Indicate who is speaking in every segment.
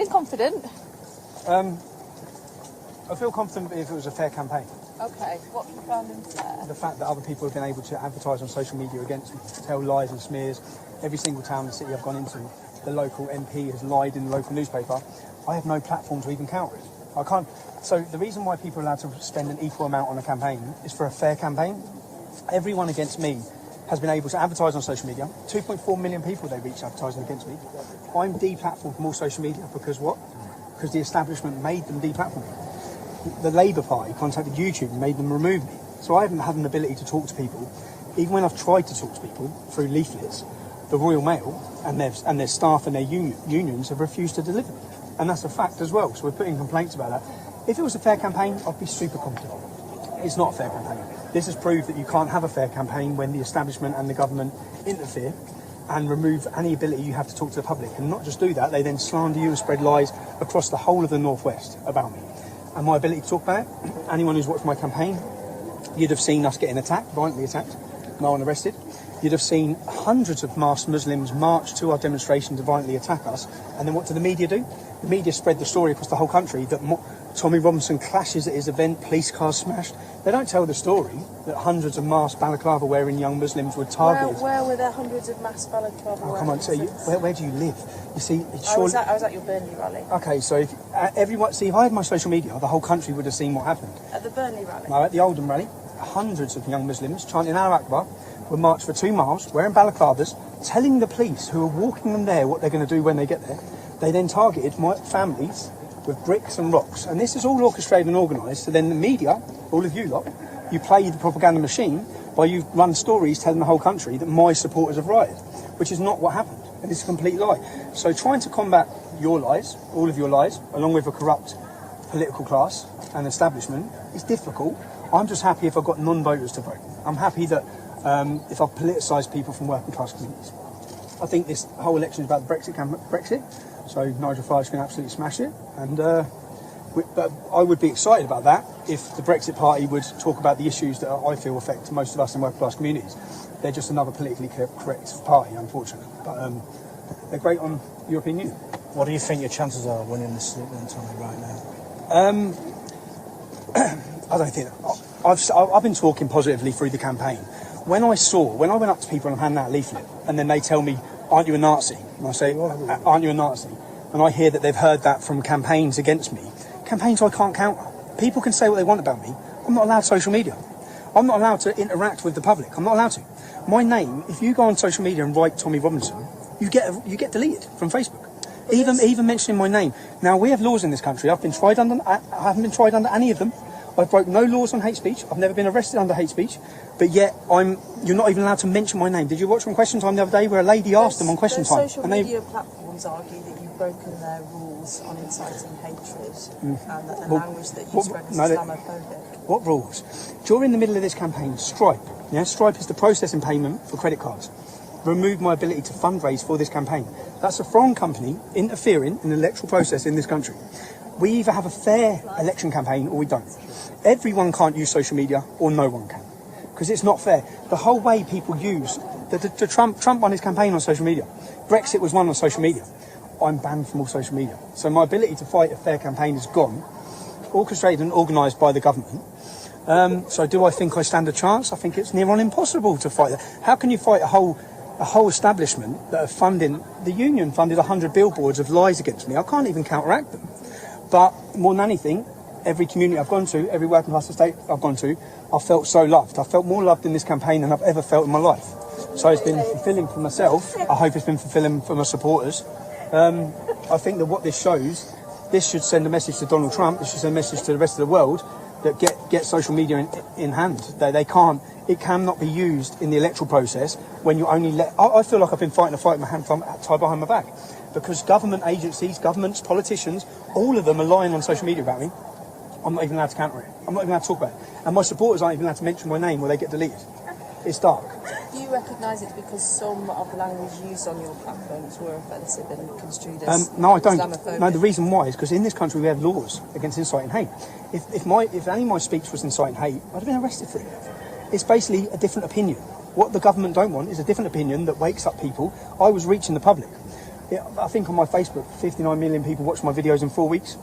Speaker 1: feeling confident?
Speaker 2: I feel confident if it was a fair campaign.
Speaker 1: Okay, what have you found unfair?
Speaker 2: The fact that other people have been able to advertise on social media against me, tell lies and smears. Every single town and city I've gone into, the local MP has lied in the local newspaper. I have no platform to even counter it. I can't. So the reason why people are allowed to spend an equal amount on a campaign is for a fair campaign. Everyone against me has been able to advertise on social media. 2.4 million people they reach advertising against me. I'm deplatformed from all social media because what? Because the establishment made them deplatform me. The Labour Party contacted YouTube and made them remove me. So I haven't had an ability to talk to people. Even when I've tried to talk to people through leaflets, the Royal Mail and their staff and their unions have refused to deliver me. And that's a fact as well. So we're putting complaints about that. If it was a fair campaign, I'd be super confident. It's not a fair campaign. This has proved that you can't have a fair campaign when the establishment and the government interfere and remove any ability you have to talk to the public. And not just do that, they then slander you and spread lies across the whole of the Northwest about me. And my ability to talk about it, anyone who's watched my campaign, you'd have seen us getting attacked, violently attacked, no one arrested. You'd have seen hundreds of masked Muslims march to our demonstration to violently attack us. And then what do the media do? The media spread the story across the whole country that Tommy Robinson clashes at his event, police cars smashed. They don't tell the story that hundreds of masked balaclava wearing young Muslims were targeted.
Speaker 1: Where were there hundreds of masked balaclava wearing?
Speaker 2: Come on, so where do you live? You see,
Speaker 1: I was at your Burnley rally.
Speaker 2: Okay, so if if I had my social media, the whole country would have seen what happened.
Speaker 1: At the Burnley rally?
Speaker 2: No, at the Oldham rally, hundreds of young Muslims chanting Allah Akbar were marched for 2 miles, wearing balaclavas, telling the police who are walking them there what they're going to do when they get there. They then targeted my families with bricks and rocks. And this is all orchestrated and organised. So then the media, all of you lot, you play the propaganda machine by you run stories telling the whole country that my supporters have rioted, which is not what happened. And it's a complete lie. So trying to combat your lies, all of your lies, along with a corrupt political class and establishment, is difficult. I'm just happy if I've got non-voters to vote. I'm happy that if I've politicised people from working class communities. I think this whole election is about Brexit. So Nigel Farage can absolutely smash it. And but I would be excited about that if the Brexit Party would talk about the issues that I feel affect most of us in working class communities. They're just another politically correct party, unfortunately. But they're great on European Union.
Speaker 3: What do you think your chances are of winning this seat then, Tommy, right now?
Speaker 2: I don't think... I've been talking positively through the campaign. When I went up to people and handed out a leaflet, and then they tell me, aren't you a Nazi? And I say, aren't you a Nazi? And I hear that they've heard that from campaigns against me. Campaigns I can't counter. People can say what they want about me. I'm not allowed social media. I'm not allowed to interact with the public. I'm not allowed to. My name, if you go on social media and write Tommy Robinson, you get deleted from Facebook. Even mentioning my name. Now, we have laws in this country. I haven't been tried under any of them. I've broke no laws on hate speech. I've never been arrested under hate speech. But yet, you're not even allowed to mention my name. Did you watch on Question Time the other day where a lady asked them on Question Time?
Speaker 1: Social media platforms argue that you've broken their rules on inciting hatred and that the language that you spread is Islamophobic.
Speaker 2: What rules? During the middle of this campaign, Stripe is the processing payment for credit cards, removed my ability to fundraise for this campaign. That's a foreign company interfering in the electoral process in this country. We either have a fair election campaign or we don't. Everyone can't use social media or no one can. Because it's not fair. The whole way people use... Trump won his campaign on social media. Brexit was won on social media. I'm banned from all social media. So my ability to fight a fair campaign is gone. Orchestrated and organised by the government. So do I think I stand a chance? I think it's near on impossible to fight that. How can you fight a whole establishment that are funding... The union funded 100 billboards of lies against me. I can't even counteract them. But more than anything, every community I've gone to, every working class estate I've gone to, I felt so loved. I felt more loved in this campaign than I've ever felt in my life. So it's been fulfilling for myself. I hope it's been fulfilling for my supporters. I think that what this shows, this should send a message to Donald Trump. This should send a message to the rest of the world that get social media in hand. It cannot be used in the electoral process when you only let... I feel like I've been fighting a fight with my hand tied behind my back. Because government agencies, governments, politicians, all of them are lying on social media about me. I'm not even allowed to counter it. I'm not even allowed to talk about it. And my supporters aren't even allowed to mention my name or they get deleted. It's dark.
Speaker 1: Do you recognise it because some of the language used on your platforms were offensive and construed as
Speaker 2: No, I don't.
Speaker 1: Islamophobic?
Speaker 2: No, the reason why is because in this country we have laws against inciting hate. If any of my speech was inciting hate, I'd have been arrested for it. It's basically a different opinion. What the government don't want is a different opinion that wakes up people. I was reaching the public. I think on my Facebook, 59 million people watched my videos in 4 weeks.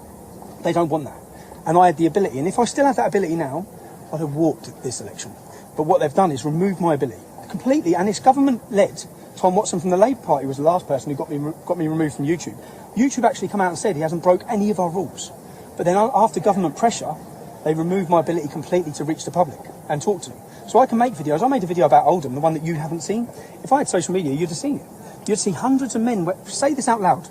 Speaker 2: They don't want that. And I had the ability, and if I still had that ability now, I'd have walked this election. But what they've done is remove my ability completely, and it's government-led. Tom Watson from the Labour Party was the last person who got me removed from YouTube. YouTube actually come out and said he hasn't broke any of our rules. But then after government pressure, they removed my ability completely to reach the public and talk to them. So I can make videos. I made a video about Oldham, the one that you haven't seen. If I had social media, you'd have seen it. You'd see hundreds of men, say this out loud,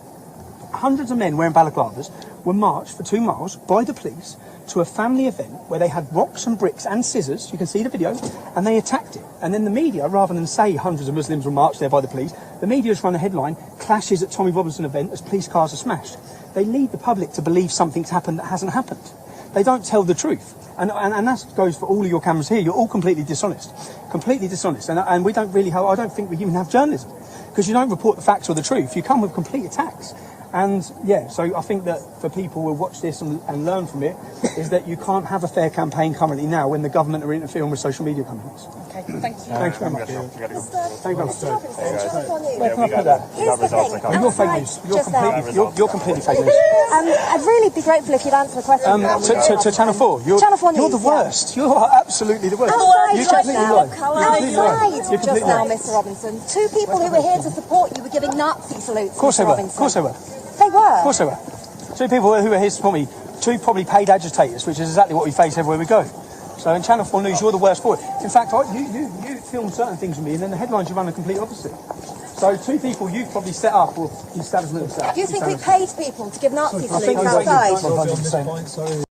Speaker 2: hundreds of men wearing balaclavas were marched for 2 miles by the police to a family event where they had rocks and bricks and scissors, you can see the video, and they attacked it. And then the media, rather than say hundreds of Muslims were marched there by the police, the media just run a headline, clashes at Tommy Robinson event as police cars are smashed. They lead the public to believe something's happened that hasn't happened. They don't tell the truth. And that goes for all of your cameras here. You're all completely dishonest. Completely dishonest. And we don't really have, I don't think we even have journalism. Because you don't report the facts or the truth. You come with complete attacks. And yeah, so I think that for people who will watch this and learn from it, is that you can't have a fair campaign currently now when the government are interfering with social media companies.
Speaker 1: Okay, thank you.
Speaker 2: Thank you very much. Thank you very much.
Speaker 4: Where
Speaker 2: can I put that?
Speaker 4: Here's the thing.
Speaker 2: You're fake news. You're completely fake news.
Speaker 4: I'd really be grateful if you'd answer the question.
Speaker 2: To Channel 4.
Speaker 4: Channel 4
Speaker 2: You're
Speaker 4: News,
Speaker 2: the worst. You are absolutely the worst. You completely lied.
Speaker 4: Just now, Mr. Robinson. 2 people who were here to support you were giving Nazi salutes.
Speaker 2: Of course they were. Of course they were.
Speaker 4: They were. Of
Speaker 2: course they were. 2 people who were here to support me. 2 probably paid agitators, which is exactly what we face everywhere we go. So in Channel 4 News, you're the worst for it. In fact, you film certain things with me, and then the headlines you run the complete opposite. So 2 people you've probably set up, or the establishment have set up.
Speaker 4: Do you think we paid people to give Nazi salutes outside?